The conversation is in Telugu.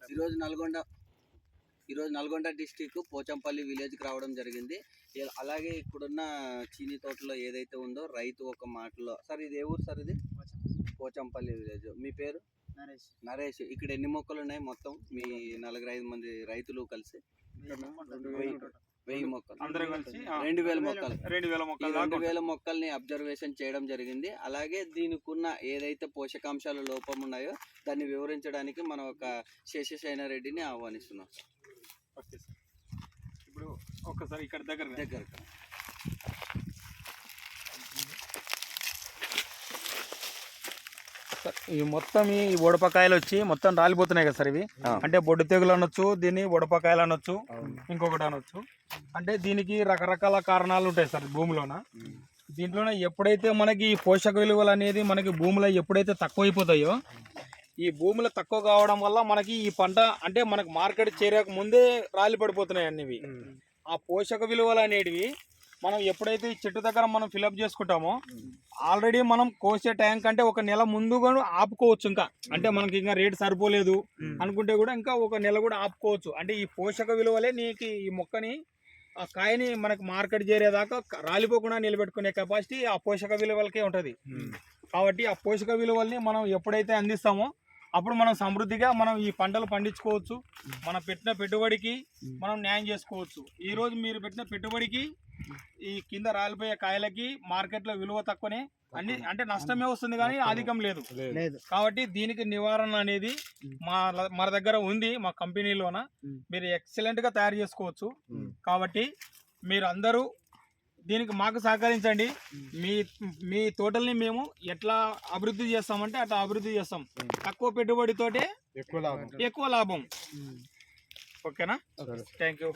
ఈరోజు నల్గొండ డిస్టిక్ పోచంపల్లి విలేజ్కి రావడం జరిగింది. అలాగే ఇప్పుడున్న చీనీ తోటలో ఏదైతే ఉందో రైతు ఒక మాటలో, సార్ ఇది ఏ ఊరు సార్? ఇది పోచంపల్లి విలేజ్. మీ పేరు? నరేష్. ఇక్కడ ఎన్ని మొక్కలు ఉన్నాయి మొత్తం మీ 4-5 మంది రైతులు కలిసి? 1000 మొక్కలు, 2000 మొక్కలు. 2000 మొక్కల్ని అబ్జర్వేషన్ చేయడం జరిగింది. అలాగే దీనికి ఉన్న ఏదైతే పోషకాంశాల లోపం ఉన్నాయో దాన్ని వివరించడానికి మనం ఒక శేషశయనారెడ్డిని ఆహ్వానిస్తున్నాం. ఇప్పుడు ఒక్కసారి ఇక్కడ దగ్గర ఈ మొత్తం ఈ బొడపకాయలు వచ్చి మొత్తం రాలిపోతున్నాయి కదా సార్. ఇవి అంటే బొడ్డు తెగులు అనొచ్చు, దీన్ని బొడపకాయలు అనొచ్చు, ఇంకొకటి అనొచ్చు. అంటే దీనికి రకరకాల కారణాలు ఉంటాయి సార్ భూమిలోన. దీంట్లోనే ఎప్పుడైతే మనకి ఈ పోషక విలువలు అనేది మనకి భూమిలో ఎప్పుడైతే తక్కువైపోతాయో, ఈ భూమిలో తక్కువ కావడం వల్ల మనకి ఈ పంట అంటే మనకు మార్కెట్ చేరక ముందే రాలి పడిపోతున్నాయి అన్నివి. ఆ పోషక విలువలు అనేటివి మనం ఎప్పుడైతే ఈ చెట్టు దగ్గర మనం ఫిలప్ చేసుకుంటామో, ఆల్రెడీ మనం కోసే ట్యాంక్ అంటే ఒక నెల ముందు కూడా ఆపుకోవచ్చు. ఇంకా అంటే మనకి ఇంకా రేటు సరిపోలేదు అనుకుంటే కూడా ఇంకా ఒక నెల కూడా ఆపుకోవచ్చు. అంటే ఈ పోషక విలువలే నీకు ఈ మొక్కని ఆ కాయని మనకు మార్కెట్ చేరేదాకా రాలిపోకుండా నిలబెట్టుకునే కెపాసిటీ ఆ పోషక విలువలకే ఉంటుంది. కాబట్టి ఆ పోషక విలువల్ని మనం ఎప్పుడైతే అందిస్తామో అప్పుడు మనం సమృద్ధిగా మనం ఈ పంటలు పండించుకోవచ్చు. మనం పెట్టిన పెట్టుబడికి మనం న్యాయం చేసుకోవచ్చు. ఈరోజు మీరు పెట్టిన పెట్టుబడికి ఈ కింద రాలిపోయే కాయలకి మార్కెట్లో విలువ తక్కువనే, అన్ని అంటే నష్టమే వస్తుంది కానీ అధికం లేదు. కాబట్టి దీనికి నివారణ అనేది మన దగ్గర ఉంది. మా కంపెనీలోన మీరు ఎక్సలెంట్గా తయారు చేసుకోవచ్చు. కాబట్టి మీరు అందరూ దీనికి మాకు సహకరించండి. మీ తోటల్ని మేము ఎట్లా అభివృద్ధి చేస్తామంటే అట్లా అభివృద్ధి చేస్తాం. తక్కువ పెట్టుబడితోటే ఎక్కువ లాభం. ఓకేనా? Thank you.